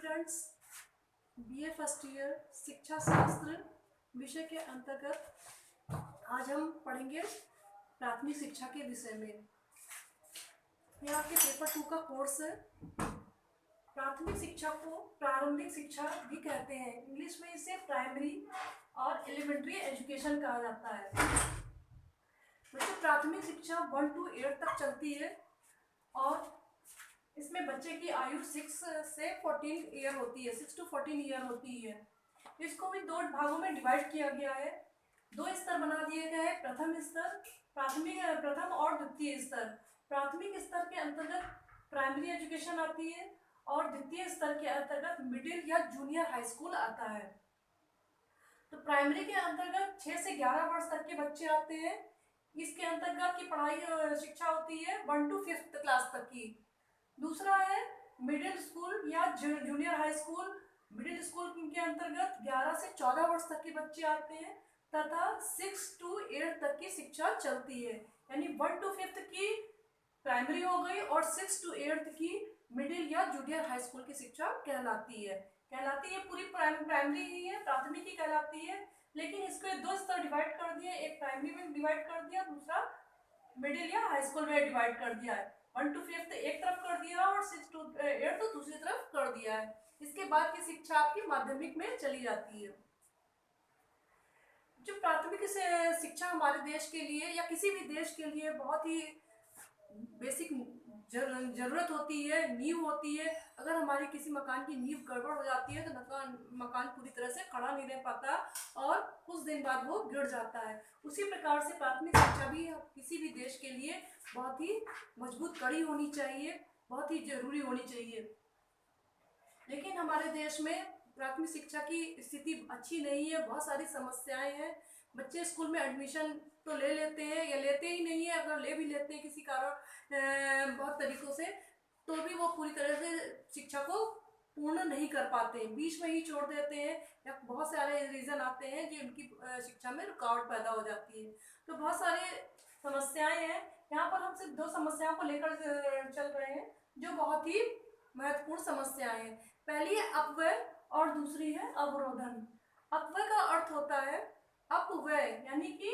Students, BA first year शिक्षा शास्त्र विषय के अंतर्गत आज हम पढ़ेंगे प्राथमिक शिक्षा के विषय में। यह आपके पेपर 2 का कोर्स है। प्राथमिक शिक्षा को प्रारंभिक शिक्षा भी कहते हैं। इंग्लिश में इसे प्राइमरी और एलिमेंट्री एजुकेशन कहा जाता है। बच्चों, प्राथमिक शिक्षा 1 to 8 तक चलती है और इसमें बच्चे की आयु 6 से 14 ईयर होती है, 6 to 14 ईयर होती है। इसको भी 2 भागों में डिवाइड किया गया है। 2 स्तर बना दिए गए हैं। प्रथम स्तर, प्रथम और द्वितीय स्तर। प्राथमिक स्तर के अंतर्गत प्राइमरी एजुकेशन आती है और द्वितीय स्तर के अंतर्गत मिडिल या जूनियर हाई स्कूल आता है। तो प्राइमरी के अंतर्गत 6 से 11 वर्ष तक के बच्चे आते हैं। इसके अंतर्गत की पढ़ाई शिक्षा होती है 1 to 5th क्लास तक की। दूसरा है मिडिल स्कूल या junior high school. Middle school के अंतर्गत 11 से 14 वर्ष तक के बच्चे आते हैं तथा 6 to 8 तक की शिक्षा चलती है। यानी 1 to 5th की प्राइमरी हो गई और 6 to 8 की मिडिल या जूनियर हाई स्कूल की शिक्षा कहलाती है। पूरी प्राइमरी ही है, प्राथमिक ही कहलाती है। लेकिन इसको 2 स्तर डिवाइड कर दिए, एक प्राइमरी में डिवाइड कर दिया, दूसरा मिडिल या हाई स्कूल में डिवाइड कर दिया है। 1 to 5th एक तरफ कर दिया और 6 to 8 तो दूसरी तरफ कर दिया है। इसके बाद की शिक्षा आपकी माध्यमिक में चली जाती है। जो प्राथमिक शिक्षा हमारे देश के लिए या किसी भी देश के लिए बहुत ही बेसिक जरूरत होती है, नींव होती है। अगर हमारी किसी मकान की नींव गड़बड़ हो जाती है तो मकान पूरी तरह से खड़ा नहीं रह पाता और कुछ दिन बाद वो गिर जाता है। उसी प्रकार से प्राथमिक शिक्षा भी किसी भी देश के लिए बहुत ही मजबूत कड़ी होनी चाहिए, बहुत ही जरूरी होनी चाहिए। लेकिन हमारे देश में प्राथमिक शिक्षा की स्थिति अच्छी नहीं है, बहुत सारी समस्याएं हैं। बच्चे स्कूल में एडमिशन तो ले लेते हैं या लेते ही नहीं है। अगर ले भी लेते हैं किसी कारण बहुत तरीकों से, तो भी वो पूरी तरह से शिक्षा को पूर्ण नहीं कर पाते, बीच में ही छोड़ देते हैं या बहुत सारे रीज़न आते हैं जो उनकी शिक्षा में रुकावट पैदा हो जाती है। तो बहुत सारे समस्याएं हैं। यहाँ पर हम सिर्फ 2 समस्याओं को लेकर चल रहे हैं जो बहुत ही महत्वपूर्ण समस्याएं हैं। पहली है अपव्यय और दूसरी है अवरोधन। अपव्यय का अर्थ होता है अपव्यय यानी कि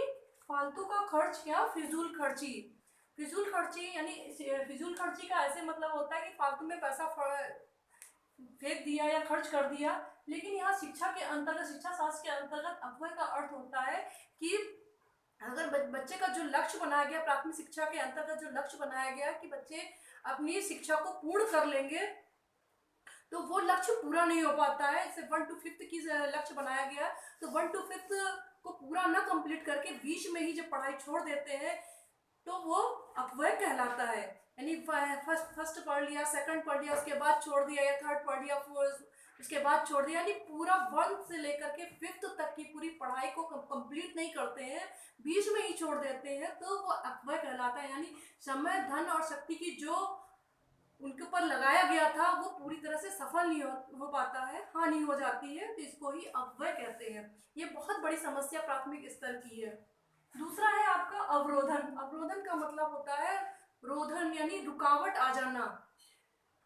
फालतू का खर्च या फिजूल खर्ची। फिजूल खर्ची यानी फिजूल खर्ची का ऐसे मतलब होता है कि फालतू में पैसा फेंक दिया या खर्च कर दिया। लेकिन यहाँ शिक्षा के अंतर्गत, शिक्षा शास्त्र के अंतर्गत अपव्यय का अर्थ होता है कि अगर बच्चे का जो लक्ष्य बनाया गया, प्राथमिक शिक्षा के अंतर्गत जो लक्ष्य बनाया गया कि बच्चे अपनी शिक्षा को पूर्ण कर लेंगे, तो वो लक्ष्य पूरा नहीं हो पाता है। इसे 1 to 5th की लक्ष्य बनाया गया, तो 1 to 5th को पूरा ना कंप्लीट करके बीच में ही जब पढ़ाई छोड़ देते हैं तो वो अपव्यय कहलाता है। यानी फर्स्ट पढ़ लिया, सेकंड पढ़ लिया, उसके बाद छोड़ दिया, या थर्ड पढ़ लिया, उसके बाद छोड़ दिया, यानी पूरा 1 से लेकर के 5th तक की पूरी पढ़ाई को कंप्लीट नहीं करते हैं, बीच में ही छोड़ देते हैं, तो वो अपव्यय कहलाता है। यानी समय, धन और शक्ति की जो उनके ऊपर लगाया गया था वो पूरी तरह से सफल नहीं हो पाता है, हानि हो जाती है, तो इसको ही अपव्यय कहते हैं। ये बहुत बड़ी समस्या प्राथमिक स्तर की है। दूसरा है आपका अवरोधन। अवरोधन का मतलब होता है रोधन यानी रुकावट आ जाना।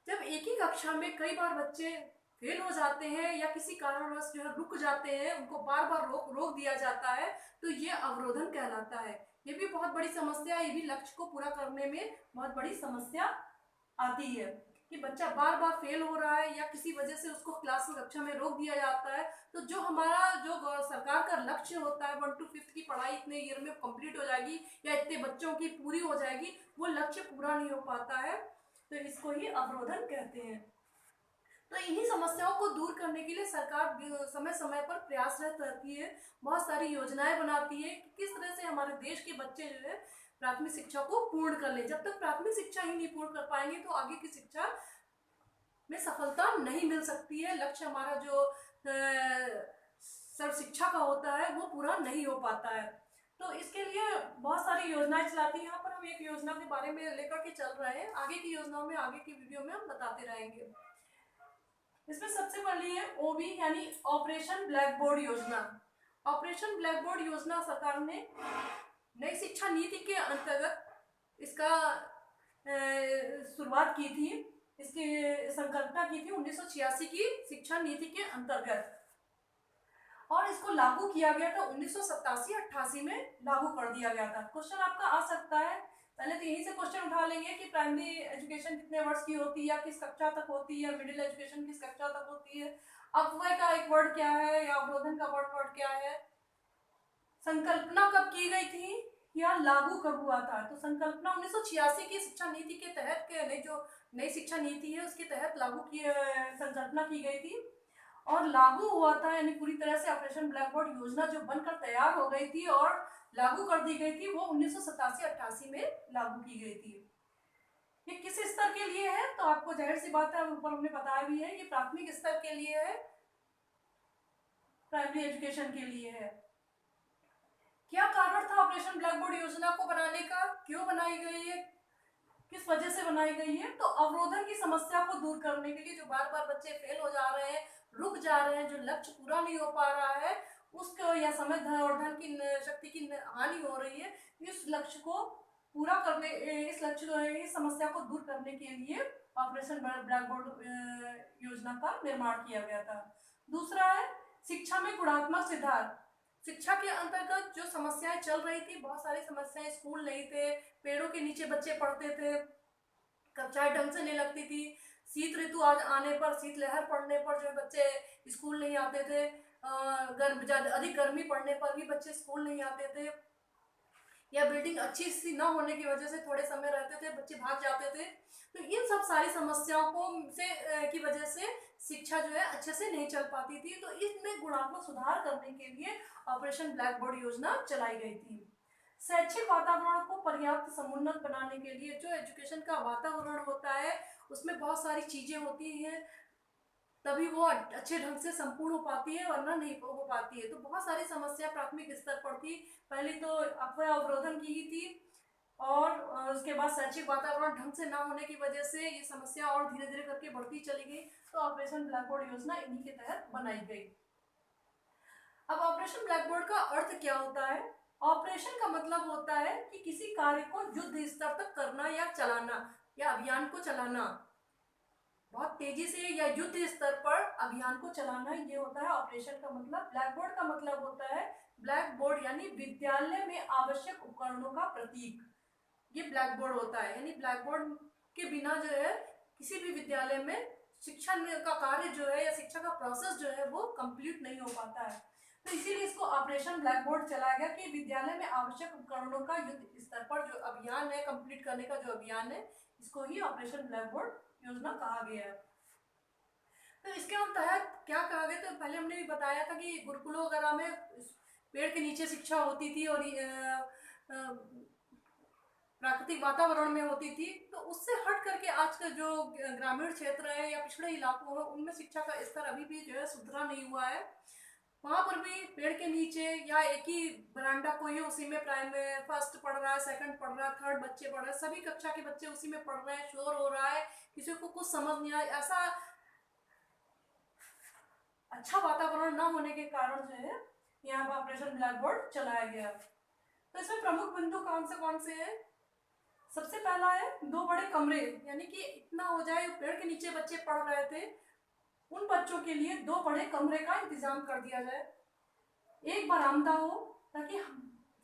जब एक ही कक्षा में कई बार बच्चे फेल हो जाते हैं या किसी कारणवश जो है रुक जाते हैं, उनको बार बार रोक दिया जाता है, तो ये अवरोधन कहलाता है। ये भी बहुत बड़ी समस्या है। ये भी लक्ष्य को पूरा करने में बहुत बड़ी समस्या आती है कि बच्चा बार बार फेल हो रहा है या किसी वजह से उसको क्लास में, कक्षा में रोक दिया जाता है, तो जो हमारा सरकार का लक्ष्य होता है 1 to 5th की पढ़ाई इतने ईयर में कंप्लीट हो जाएगी या इतने बच्चों की पूरी हो जाएगी, वो लक्ष्य पूरा नहीं हो पाता है, तो इसको ही अवरोधन कहते हैं। तो इन्हीं समस्याओं को दूर करने के लिए सरकार समय समय पर प्रयासरत रहती है, बहुत सारी योजनाएं बनाती है कि किस तरह से हमारे देश के बच्चे जो है प्राथमिक शिक्षा को पूर्ण कर ले। जब तक प्राथमिक शिक्षा ही नहीं पूर्ण कर पाएंगे तो आगे की शिक्षा में सफलता नहीं मिल सकती है। लक्ष्य हमारा जो सर्व शिक्षा का होता है वो पूरा नहीं हो पाता है। तो इसके लिए बहुत सारी योजनाएं चलाती है। यहाँ पर हम एक योजना के बारे में लेकर के चल रहे हैं, आगे की योजनाओं में, आगे की वीडियो में हम बताते रहेंगे। इसमें सबसे पहली है ओबी यानी ऑपरेशन ब्लैक बोर्ड योजना। ऑपरेशन ब्लैक बोर्ड योजना सरकार ने नई शिक्षा नीति के अंतर्गत इसका शुरुआत की थी। इसकी संकल्पना की थी 1986 की शिक्षा नीति के अंतर्गत, और इसको लागू किया गया था 1987-88 में लागू कर दिया गया था। क्वेश्चन आपका आ सकता है, पहले तो यहीं से क्वेश्चन उठा लेंगे कि प्राइमरी एजुकेशन कितने वर्ष की होती है या किस कक्षा तक होती है, मिडिल एजुकेशन किस कक्षा तक होती है, अपव्यय का एक वर्ड क्या है या अवरोधन का वर्ड क्या है, संकल्पना कब की गई थी या लागू कब हुआ था। तो संकल्पना 1986 की शिक्षा नीति के तहत के जो नई शिक्षा नीति है उसके तहत लागू की संकल्पना की गई थी और लागू हुआ था, यानी पूरी तरह से ऑपरेशन ब्लैक बोर्ड योजना जो बनकर तैयार हो गई थी और लागू कर दी गई थी वो 1987-88 में लागू की गई थी। ये किस स्तर के लिए है, तो आपको जाहिर सी बात है ऊपर हमने बताया भी है, ये प्राथमिक स्तर के लिए है, प्राइमरी एजुकेशन के लिए है। क्या कारण था ऑपरेशन ब्लैक बोर्ड योजना को बनाने का, क्यों बनाई गई है, किस वजह से बनाई गई है, तो अवरोधन की समस्या को दूर करने के लिए, जो बार बार बच्चे फेल हो जा रहे हैं, रुक जा रहे हैं, जो लक्ष्य पूरा नहीं हो पा रहा है उसको, या समय और धन की शक्ति की हानि हो रही है, इस लक्ष्य को पूरा करने, इस समस्या को दूर करने के लिए ऑपरेशन ब्लैक बोर्ड योजना का निर्माण किया गया था। दूसरा है शिक्षा में गुणात्मक सुधार। शिक्षा के अंतर्गत जो समस्याएं चल रही थी, बहुत सारी समस्याएं, स्कूल नहीं थे, पेड़ों के नीचे बच्चे पढ़ते थे, कक्षाएं ढंग से नहीं लगती थी, शीत ऋतु आने पर, शीतलहर पड़ने पर जो बच्चे स्कूल नहीं आते थे, अधिक गर्मी पड़ने पर भी बच्चे स्कूल नहीं आते थे, या बिल्डिंग अच्छी सी न होने की वजह से थोड़े समय रहते थे बच्चे भाग जाते थे। तो इन सब सारी समस्याओं को की वजह से शिक्षा जो है अच्छे से नहीं चल पाती थी, तो इसमें गुणात्मक सुधार करने के लिए ऑपरेशन ब्लैक बोर्ड योजना चलाई गई थी। शैक्षिक वातावरण को पर्याप्त समुन्नत बनाने के लिए, जो एजुकेशन का वातावरण होता है उसमें बहुत सारी चीजें होती हैं, तभी वो अच्छे ढंग से संपूर्ण हो पाती है, वरना नहीं हो पाती है। तो बहुत सारी समस्या प्राथमिक स्तर पर थी, पहले तो अपव्यय अवरोधन की ही थी, और उसके बाद शैक्षिक वातावरण ढंग से ना होने की वजह से ये समस्या और धीरे धीरे करके बढ़ती चली गई, तो ऑपरेशन ब्लैक बोर्ड योजना इन्हीं के तहत बनाई गई। अब ऑपरेशन ब्लैक बोर्ड का अर्थ क्या होता है? ऑपरेशन का मतलब होता है कि किसी कार्य को युद्ध स्तर तक करना या चलाना, या अभियान को चलाना, बहुत तेजी से या युद्ध स्तर पर अभियान को चलाना, ये होता है ऑपरेशन का मतलब। ब्लैक बोर्ड का मतलब होता है, ब्लैक बोर्ड यानी विद्यालय में आवश्यक उपकरणों का प्रतीक, ये ब्लैक बोर्ड होता है। यानी ब्लैक बोर्ड के बिना जो है किसी भी विद्यालय में शिक्षा का कार्य जो है या शिक्षा का प्रोसेस जो है वो कंप्लीट नहीं हो पाता है, तो इसीलिए इसको ऑपरेशन ब्लैक बोर्ड चलाया गया कि विद्यालय में आवश्यक उपकरणों का युद्ध स्तर पर जो अभियान है, कंप्लीट करने का जो अभियान है, इसको ही ऑपरेशन ब्लैक बोर्ड योजना कहा गया है। तो इसके तहत क्या कहा गया, तो पहले हमने भी बताया था कि गुरुकुलों वगैरह में पेड़ के नीचे शिक्षा होती थी और प्राकृतिक वातावरण में होती थी, तो उससे हट करके आज का जो ग्रामीण क्षेत्र है या पिछड़े इलाकों है उनमें शिक्षा का स्तर अभी भी जो है सुधरा नहीं हुआ है। वहां पर भी पेड़ के नीचे या एक ही बरांडा कोई है, उसी में प्राइमरी फर्स्ट पढ़ रहा है, सेकंड पढ़ रहा है, थर्ड बच्चे पढ़ रहे हैं, सभी कक्षा के बच्चे उसी में पढ़ रहे हैं, शोर हो रहा है, किसी को कुछ समझ नहीं आया, ऐसा अच्छा वातावरण न होने के कारण जो है यहाँ पर ऑपरेशन ब्लैक बोर्ड चलाया गया। तो इसमें प्रमुख बिंदु कौन से हैं? सबसे पहला है 2 बड़े कमरे, यानी कि इतना हो जाए, पेड़ के नीचे बच्चे पढ़ रहे थे, उन बच्चों के लिए 2 बड़े कमरे का इंतजाम कर दिया जाए। एक बरामदा हो ताकि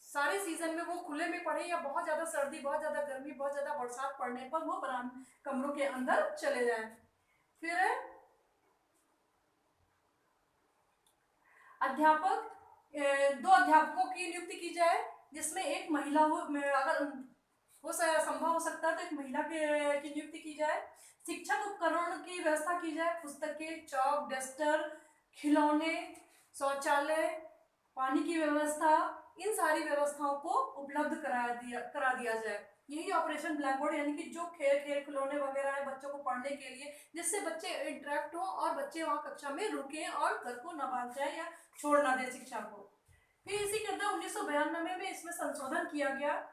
सारे सीजन में वो खुले में पढ़े, या बहुत ज्यादा सर्दी, बहुत ज्यादा गर्मी, बहुत ज्यादा बरसात पड़ने पर वो कमरों के अंदर चले जाएं। फिर है अध्यापक, 2 अध्यापकों की नियुक्ति की जाए, जिसमें एक महिला हो, अगर वो संभव हो सकता है तो एक महिला की नियुक्ति की जाए। शिक्षक उपकरण की व्यवस्था की जाए, पुस्तकें, चौक, डस्टर, खिलौने, शौचालय, पानी की व्यवस्था, इन सारी व्यवस्थाओं को उपलब्ध करा दिया जाए। यही ऑपरेशन ब्लैक बोर्ड, यानी कि जो खेल खिलौने वगैरह है बच्चों को पढ़ने के लिए, जिससे बच्चे इंटरेक्ट हो और बच्चे वहाँ कक्षा में रुके और घर को न भाग जाए या छोड़ ना दे शिक्षा को। फिर इसी के अंदर 1992 में इसमें संशोधन किया गया।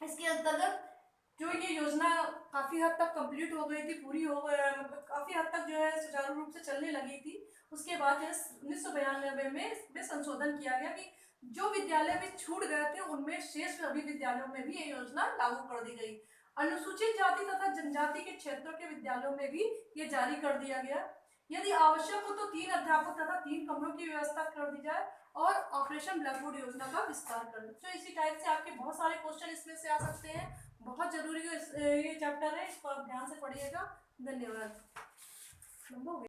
इसके अंतर्गत जो ये योजना काफी हद तक कंप्लीट हो गई थी, पूरी हो गई, मतलब काफी हद तक जो है सुचारू रूप से चलने लगी थी। उसके बाद 1992 में इसमें संशोधन किया गया कि जो विद्यालय भी छूट गए थे उनमें शेष सभी विद्यालयों में भी ये योजना लागू कर दी गई। अनुसूचित जाति तथा जनजाति के क्षेत्रों के विद्यालयों में भी ये जारी कर दिया गया। यदि आवश्यक हो तो 3 अध्यापक तथा 3 कमरों की व्यवस्था कर दी जाए और ऑपरेशन ब्लैक बोर्ड योजना का विस्तार कर दे। तो इसी टाइप से आपके बहुत सारे क्वेश्चन इसमें से आ सकते हैं। बहुत जरूरी ये चैप्टर है, इसको आप ध्यान से पढ़िएगा। धन्यवाद।